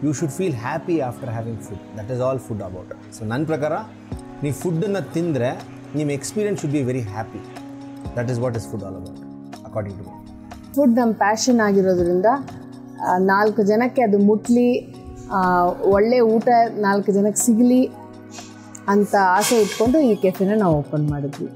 You should feel happy after having food. That is all food about. So ನನ್ನ ಪ್ರಕಾರ ನೀವು ಫುಡ್ಡನ್ನು ತಿಂದರೆ ನಿಮ್ಮ experience should be very happy. That is what is food all about according to me. Food ನಮ್ಮ passion ಆಗಿರೋದ್ರಿಂದ 4 ಜನಕ್ಕೆ ಅದು ಮುಟ್ಲಿ, ಒಳ್ಳೆ ಊಟ 4 ಜನಕ್ಕೆ ಸಿಗಲಿ ಅಂತ ಆಸೆ ಇಟ್ಕೊಂಡು ಈ ಕೆಫೆನ ನಾವು ಓಪನ್ ಮಾಡಿದ್ವಿ.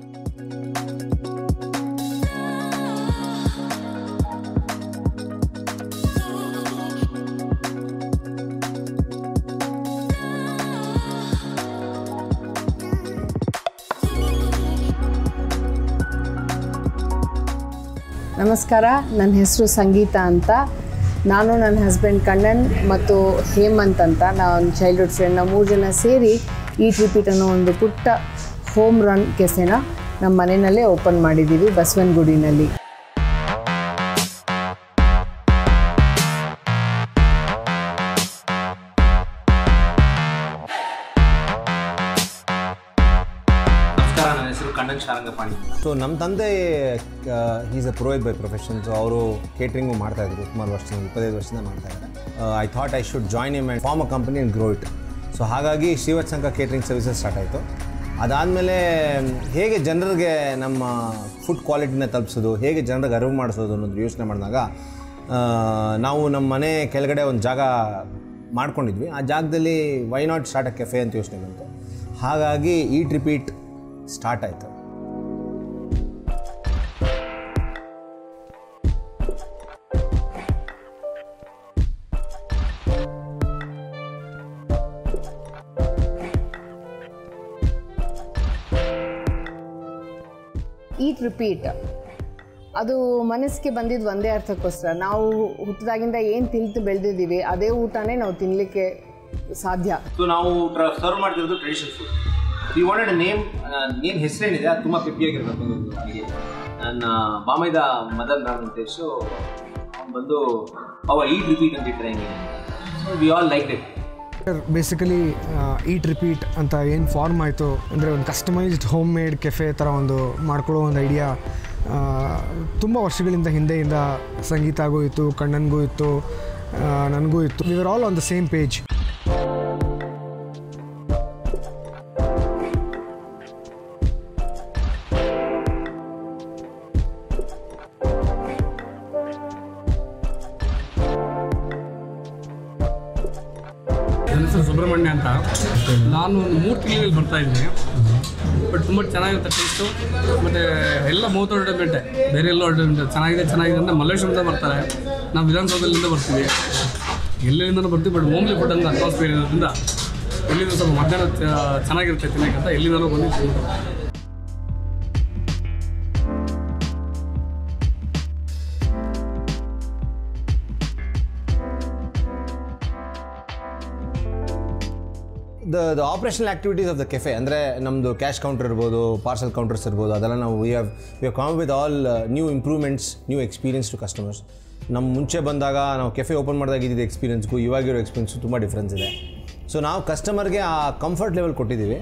ನಮಸ್ಕಾರ, ನನ್ನ ಹೆಸರು ಸಂಗೀತ ಅಂತ. ನಾನು ನನ್ನ ಹಸ್ಬೆಂಡ್ ಕಣ್ಣನ್ ಮತ್ತು ಹೇಮಂತ್ ಅಂತ, ನಾನು ಚೈಲ್ಡ್ಹುಡ್ ಫ್ರೆಂಡ್. ನಾವು 3 ಜನ ಸೇರಿ ಈಟ್ ರಿಪೀಟ್ ಅನ್ನೋ ಒಂದು ಪುಟ್ಟ ಹೋಮ್ ರನ್ ಕೆಫೆನ ನಮ್ಮ ಮನೆಯಲ್ಲೇ ಓಪನ್ ಮಾಡಿದ್ದೀವಿ, ಬಸವನಗುಡಿನಲ್ಲಿ. ಸೊ ನಮ್ಮ ತಂದೆ is a pro by profession. So ಅವರು ಕೇಟ್ರಿಂಗು ಮಾಡ್ತಾಯಿದ್ರು ಸುಮಾರು ವರ್ಷದಿಂದ, 25 ವರ್ಷದಿಂದ ಮಾಡ್ತಾಯಿದ್ದಾರೆ. I thought I should join him and form a company and grow it. So ಹಾಗಾಗಿ ಶ್ರೀವತ್ಸಂಕ ಕೇಟ್ರಿಂಗ್ ಸರ್ವಿಸಸ್ ಸ್ಟಾರ್ಟ್ ಆಯಿತು. ಅದಾದಮೇಲೆ ಹೇಗೆ ಜನರಿಗೆ ನಮ್ಮ ಫುಡ್ ಕ್ವಾಲಿಟಿನ ತಲುಪಿಸೋದು, ಹೇಗೆ ಜನರಿಗೆ ಅರಿವು ಮಾಡಿಸೋದು ಅನ್ನೋದು ಯೋಚನೆ ಮಾಡಿದಾಗ ನಾವು ನಮ್ಮ ಮನೆ ಕೆಳಗಡೆ ಒಂದು ಜಾಗ ಮಾಡ್ಕೊಂಡಿದ್ವಿ. ಆ ಜಾಗದಲ್ಲಿ why not start a cafe ಅಂತ ಯೋಚನೆ ಬಂತು. ಹಾಗಾಗಿ ಈಟ್ ರಿಪೀಟ್ ಸ್ಟಾರ್ಟ್ ಆಯಿತು. ಈಟ್ ರಿಪೀಟ್ ಅದು ಮನಸ್ಸಿಗೆ ಬಂದಿದ್ದು ಒಂದೇ ಅರ್ಥಕ್ಕೋಸ್ಕರ. ನಾವು ಹುಟ್ಟಿದಾಗಿಂದ ಏನು ತಿಂದು ಬೆಳೆದಿದ್ದೀವಿ ಅದೇ ಊಟನೇ ನಾವು ತಿನ್ನಲಿಕ್ಕೆ ಸಾಧ್ಯ. ಸೊ ನಾವು ಸರ್ವ್ ಮಾಡ್ತಿರೋದು traditional food. We wanted name ಹೆಸರೇನಿದೆ ಅದು ತುಂಬ ಪೆಪ್ಪಿಯಾಗಿರ್ಬೇಕು ನನಗೆ. ನನ್ನ ಬಾಮೈದ ಮದನ್ ರಾಮಂತೇಶು ಅವ್ನು ಬಂದು ಈಟ್ ರಿಪೀಟ್ ಅಂತ ಇಟ್ಟರೆ ಹೆಂಗೆ. So we all like it. Basically eat repeat ಅಂತ ಏನು ಫಾರ್ಮ್ ಆಯಿತು ಅಂದರೆ ಒಂದು ಕಸ್ಟಮೈಸ್ಡ್ ಹೋಮ್ ಮೇಡ್ ಕೆಫೆ ಥರ ಒಂದು ಮಾಡ್ಕೊಳ್ಳೋ ಒಂದು ಐಡಿಯಾ ತುಂಬ ವರ್ಷಗಳಿಂದ ಹಿಂದೆಯಿಂದ ಸಂಗೀತಗೂ ಇತ್ತು, ಕಣ್ಣನ್ಗೂ ಇತ್ತು, ನನಗೂ ಇತ್ತು. We are all on the same page. ನನ್ನ ಹೆಸರು ಸುಬ್ರಹ್ಮಣ್ಯ ಅಂತ. ನಾನು ಒಂದು 3 ತಿಂಗಳಲ್ಲಿ ಬರ್ತಾ ಇದ್ದೀನಿ. ಬಟ್ ತುಂಬ ಚೆನ್ನಾಗಿರುತ್ತೆ ಟೇಸ್ಟು, ಮತ್ತು ಎಲ್ಲ ಮೌತ್ ಅಡ್ವರ್ಟೈಸ್ಮೆಂಟೆ, ಬೇರೆ ಎಲ್ಲ ಅಡ್ವರ್ಟೈಸ್ಮೆಂಟ್ ಚೆನ್ನಾಗಿದೆ ಅಂತ ಮಲ್ಲೇಶ್ವರದಿಂದ ಬರ್ತಾರೆ. ನಾವು ವಿಧಾನಸೌಧದಲ್ಲಿಂದ ಬರ್ತೀವಿ, ಎಲ್ಲಿಂದನೂ ಬರ್ತೀವಿ. ಬಟ್ ಹೋಮ್ಲಿ ಫುಡ್ ಅಂತ ಅಟ್ಮಾಸ್ಫಿಯರ್ ಇರೋದ್ರಿಂದ ಎಲ್ಲಿಂದ ಸ್ವಲ್ಪ ಮಧ್ಯಾಹ್ನ ಚೆನ್ನಾಗಿರುತ್ತೆ ತಿನ್ನೋಕ್ಕಂತ ಎಲ್ಲಿಂದನೂ ಬಂದು ತಿಂತಾರೆ. the operational activities of the cafe ಅಂದರೆ ನಮ್ಮದು ಕ್ಯಾಶ್ ಕೌಂಟರ್ ಇರ್ಬೋದು, ಪಾರ್ಸಲ್ ಕೌಂಟರ್ಸ್ ಇರ್ಬೋದು, ಅದೆಲ್ಲ ನಾವು we have come with all new improvements, new experience to customers. ನಮ್ಮ ಮುಂಚೆ ಬಂದಾಗ ನಾವು ಕೆಫೆ ಓಪನ್ ಮಾಡಿದಾಗ ಇದ್ದಿದ್ದು ಎಕ್ಸ್ಪೀರಿಯನ್ಸ್ಗೂ ಇವಾಗಿರೋ ಎಕ್ಸ್ಪೀರಿಯನ್ಸು ತುಂಬ ಡಿಫ್ರೆನ್ಸ್ ಇದೆ. ಸೊ ನಾವು ಕಸ್ಟಮರ್ಗೆ ಆ ಕಂಫರ್ಟ್ ಲೆವೆಲ್ ಕೊಟ್ಟಿದ್ದೀವಿ.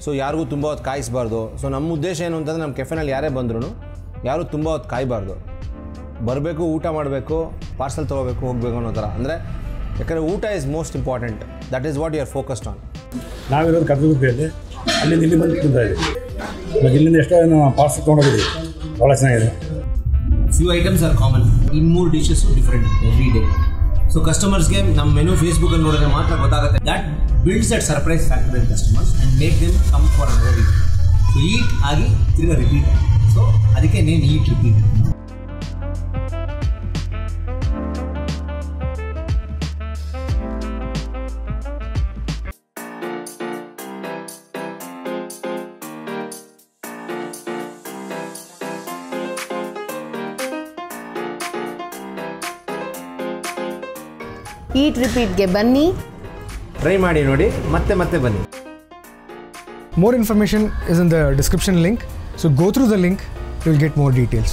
ಸೊ ಯಾರಿಗೂ ತುಂಬ ಹೊತ್ತು ಕಾಯಿಸಬಾರ್ದು. ಸೊ ನಮ್ಮ ಉದ್ದೇಶ ಏನು ಅಂತಂದರೆ ನಮ್ಮ ಕೆಫೆನಲ್ಲಿ ಯಾರೇ ಬಂದ್ರೂ ಯಾರೂ ತುಂಬ ಹೊತ್ತು ಕಾಯಬಾರ್ದು. ಬರಬೇಕು, ಊಟ ಮಾಡಬೇಕು, ಪಾರ್ಸಲ್ ತೊಗೋಬೇಕು, ಹೋಗಬೇಕು ಅನ್ನೋ ಥರ. ಅಂದರೆ ಯಾಕಂದರೆ ಊಟ is most important. That is what you are focused on. ನಾವಿರೋದು ಕರ್ನಾಟಕದಲ್ಲಿ, ಅಲ್ಲಿಂದ ಇಲ್ಲಿ ಬಂದು ತಿಂತಾ ಇದ್ದೀವಿ. ಇಲ್ಲಿಂದ ಎಷ್ಟೋ ಪಾರ್ಸಲ್ ತೊಗೊಂಡೋಗಿದ್ದೀವಿ, ಭಾಳ ಚೆನ್ನಾಗಿದೆ. Few items are common, 2-3 dishes different every day. So ಕಸ್ಟಮರ್ಸ್ಗೆ ನಮ್ಮ ಮೆನು ಫೇಸ್ಬುಕ್ಕಲ್ಲಿ ನೋಡಿದ್ರೆ ಮಾತ್ರ ಗೊತ್ತಾಗುತ್ತೆ. That builds that surprise factor in customers and make them come for another week. So eat ಆಗಿ ತಿರ್ಗಾ ರಿಪೀಟ್. ಸೊ ಅದಕ್ಕೆ ನೇಮ್ ಈಟ್ ರಿಪೀಟ್. ಈಟ್ ರಿಪೀಟ್ಗೆ ಬನ್ನಿ, ಟ್ರೈ ಮಾಡಿ ನೋಡಿ, ಮತ್ತೆ ಬನ್ನಿ. More information is in the description link. So go through the link, you will get more details.